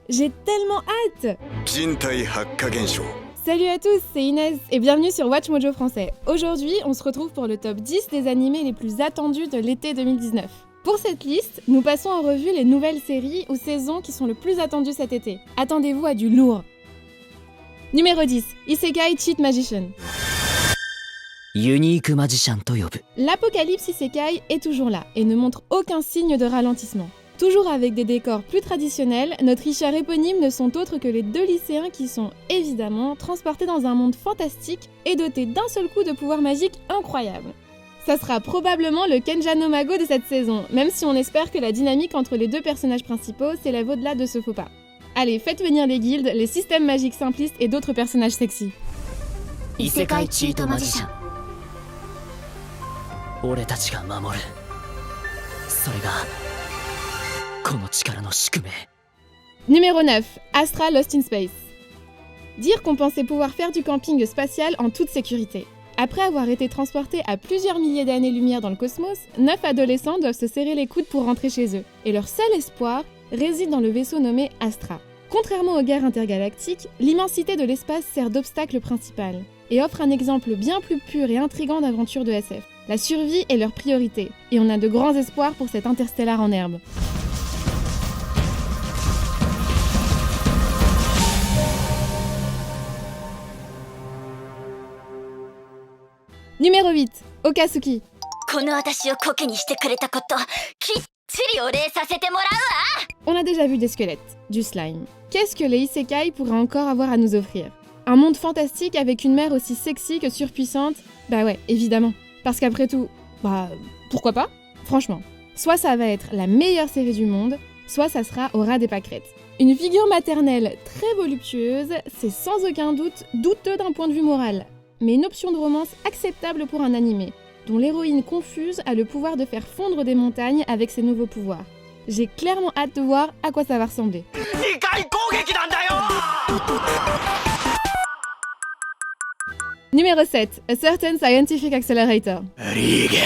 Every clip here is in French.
J'ai tellement hâte! 人体発火現象 Salut à tous, c'est Inès et bienvenue sur Watch Mojo Français. Aujourd'hui, on se retrouve pour le top 10 des animés les plus attendus de l'été 2019. Pour cette liste, nous passons en revue les nouvelles séries ou saisons qui sont le plus attendues cet été. Attendez-vous à du lourd. Numéro 10, Isekai Cheat Magician. ユニークマジシャンと呼ぶ L'apocalypse Isekai est toujours là et ne montre aucun signe de ralentissement. Toujours avec des décors plus traditionnels, notre Richard éponyme ne sont autres que les deux lycéens qui sont, évidemment, transportés dans un monde fantastique et dotés d'un seul coup de pouvoirs magiques incroyables. Ça sera probablement le Kenja no Mago de cette saison, même si on espère que la dynamique entre les deux personnages principaux s'élève au-delà de ce faux pas. Allez, faites venir les guildes, les systèmes magiques simplistes et d'autres personnages sexy. 異世界チートマジシャン俺たちが守るそれがこの力の宿命 Numéro 9, Astra Lost in Space. Dire qu'on pensait pouvoir faire du camping spatial en toute sécurité. Après avoir été transportés à plusieurs milliers d'années-lumière dans le cosmos, 9 adolescents doivent se serrer les coudes pour rentrer chez eux. Et leur seul espoir réside dans le vaisseau nommé Astra. Contrairement aux guerres intergalactiques, l'immensité de l'espace sert d'obstacle principal et offre un exemple bien plus pur et intrigant d'aventure de SF. La survie est leur priorité, et on a de grands espoirs pour cet interstellar en herbe. Numéro 8, Okatsuki. この私をコケにしてくれたこときっちりお礼させてもらうわ On a déjà vu des squelettes, du slime. Qu'est-ce que les isekai pourraient encore avoir à nous offrir? Un monde fantastique avec une mère aussi sexy que surpuissante? Bah ouais, évidemment. Parce qu'après tout, pourquoi pas? Franchement. Soit ça va être la meilleure série du monde, soit ça sera au ras des pâquerettes. Une figure maternelle très voluptueuse, c'est sans aucun doute douteux d'un point de vue moral, mais une option de romance acceptable pour un animé, dont l'héroïne confuse a le pouvoir de faire fondre des montagnes avec ses nouveaux pouvoirs. J'ai clairement hâte de voir à quoi ça va ressembler. Numéro 7, A Certain Scientific Accelerator. リーゲ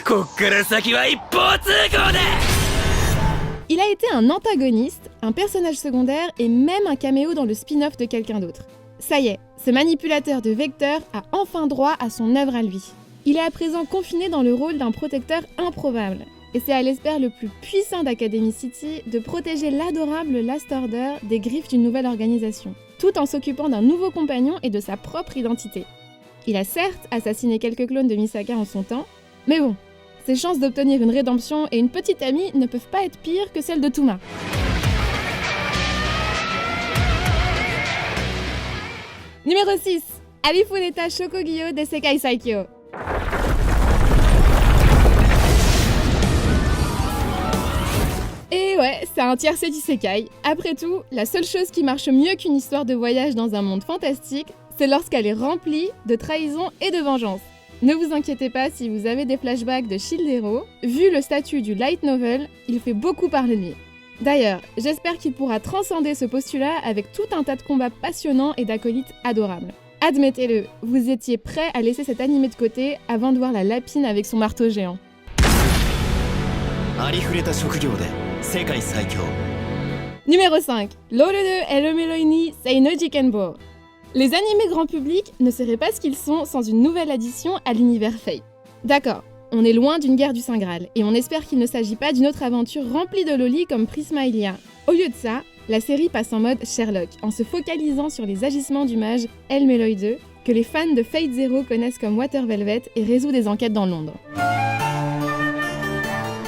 こっから先は一方通行だ Il a été un antagoniste, un personnage secondaire et même un caméo dans le spin-off de quelqu'un d'autre. Ça y est, ce manipulateur de vecteurs a enfin droit à son œuvre à lui. Il est à présent confiné dans le rôle d'un protecteur improbable. Et c'est à l'espère le plus puissant d'Academy City de protéger l'adorable Last Order des griffes d'une nouvelle organisation, tout en s'occupant d'un nouveau compagnon et de sa propre identité. Il a certes assassiné quelques clones de Misaka en son temps, mais bon, ses chances d'obtenir une rédemption et une petite amie ne peuvent pas être pires que celles de Touma. Numéro 6, Alifuneta Shokugyo Desekai Saikyo. Et ouais, c'est un tiercé d'isekai. Après tout, la seule chose qui marche mieux qu'une histoire de voyage dans un monde fantastique, c'est lorsqu'elle est remplie de trahison et de vengeance. Ne vous inquiétez pas si vous avez des flashbacks de Shield Hero, vu le statut du light novel, il fait beaucoup parler de lui. D'ailleurs, j'espère qu'il pourra transcender ce postulat avec tout un tas de combats passionnants et d'acolytes adorables. Admettez-le, vous étiez prêt à laisser cet animé de côté avant de voir la lapine avec son marteau géant. ありふれた職業で世界最強 Numéro 5, Lorede Elomeloini Seino Jikenbo. Les animés grand public ne seraient pas ce qu'ils sont sans une nouvelle addition à l'univers Fate. D'accord, on est loin d'une guerre du Saint Graal, et on espère qu'il ne s'agit pas d'une autre aventure remplie de lolis comme Prisma Ilia. Au lieu de ça, la série passe en mode Sherlock, en se focalisant sur les agissements du mage El Meloy 2, que les fans de Fate Zero connaissent comme Water Velvet et résout des enquêtes dans Londres.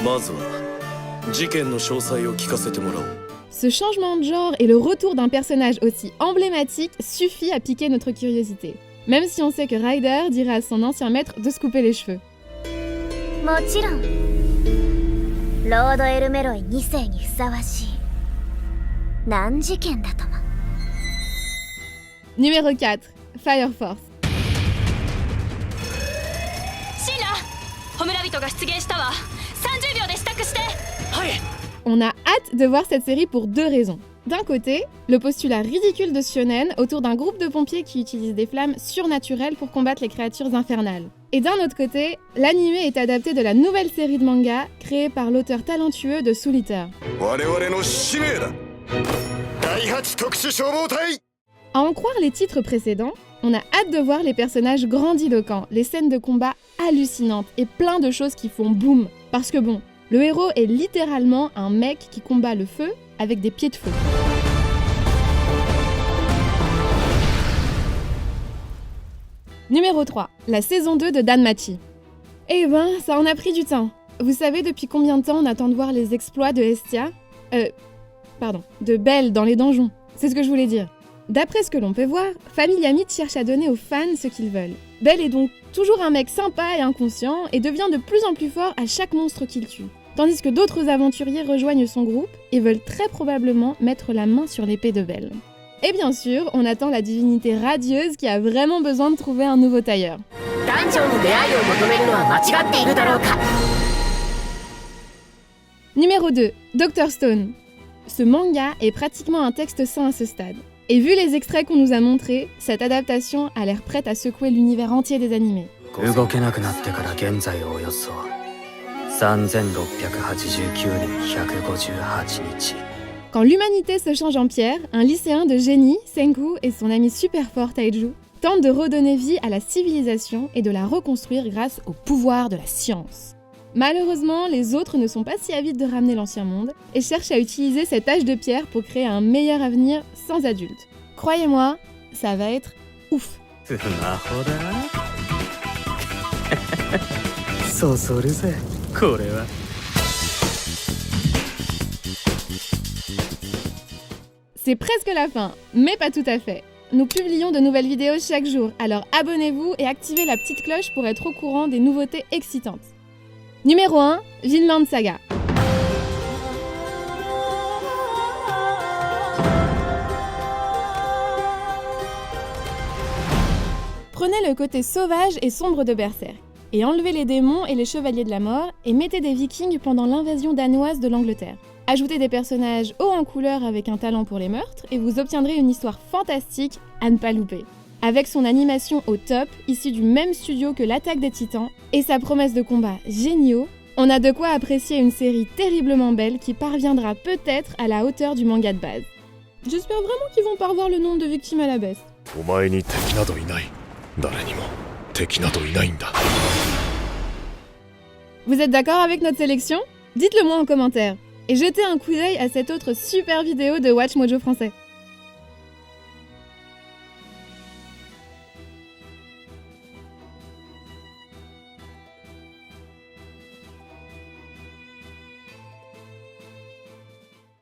まずは事件の詳細を聞かせてもらおう Ce changement de genre et le retour d'un personnage aussi emblématique suffit à piquer notre curiosité. Même si on sait que Ryder dirait à son ancien maître de se couper les cheveux. もちろんロードエルメロイ2世にふさわしい難事件だとも Numéro 4, Fire Force. シンラホムラビトが出現したわ30秒で支度してはい On a hâte de voir cette série pour deux raisons. D'un côté, le postulat ridicule de Shonen autour d'un groupe de pompiers qui utilisent des flammes surnaturelles pour combattre les créatures infernales. Et d'un autre côté, l'anime est adapté de la nouvelle série de manga créée par l'auteur talentueux de Soul Eater. 我々の使命だ第8特殊消防隊 À en croire les titres précédents, on a hâte de voir les personnages grandiloquents, les scènes de combat hallucinantes et plein de choses qui font boum. Parce que bon, le héros est littéralement un mec qui combat le feu avec des pieds de feu. Numéro 3, la saison 2 de Danmachi. Eh ben, ça en a pris du temps. Vous savez depuis combien de temps on attend de voir les exploits de Hestia de Belle dans les donjons. C'est ce que je voulais dire. D'après ce que l'on peut voir, Family Amitte cherche à donner aux fans ce qu'ils veulent. Belle est donc toujours un mec sympa et inconscient et devient de plus en plus fort à chaque monstre qu'il tue. Tandis que d'autres aventuriers rejoignent son groupe et veulent très probablement mettre la main sur l'épée de Belle. Et bien sûr, on attend la divinité radieuse qui a vraiment besoin de trouver un nouveau tailleur. Numéro 2, Dr Stone. Ce manga est pratiquement un texte sain à ce stade. Et vu les extraits qu'on nous a montrés, cette adaptation a l'air prête à secouer l'univers entier des animés. Quand l'humanité se change en pierre, un lycéen de génie, Senku, et son ami super fort Taiju tentent de redonner vie à la civilisation et de la reconstruire grâce au pouvoir de la science. Malheureusement, les autres ne sont pas si avides de ramener l'ancien monde et cherchent à utiliser cet âge de pierre pour créer un meilleur avenir sans adultes. Croyez-moi, ça va être ouf. C'est presque la fin, mais pas tout à fait. Nous publions de nouvelles vidéos chaque jour, alors abonnez-vous et activez la petite cloche pour être au courant des nouveautés excitantes. Numéro 1, Vinland Saga. Prenez le côté sauvage et sombre de Berserk, et enlevez les démons et les chevaliers de la mort, et mettez des vikings pendant l'invasion danoise de l'Angleterre. Ajoutez des personnages hauts en couleur avec un talent pour les meurtres, et vous obtiendrez une histoire fantastique à ne pas louper. Avec son animation au top, issue du même studio que l'Attaque des Titans, et sa promesse de combat géniaux, on a de quoi apprécier une série terriblement belle qui parviendra peut-être à la hauteur du manga de base. J'espère vraiment qu'ils vont pas revoir le nombre de victimes à la baisse. Vous êtes d'accord avec notre sélection ? Dites-le moi en commentaire. Et jetez un coup d'œil à cette autre super vidéo de Watch Mojo français.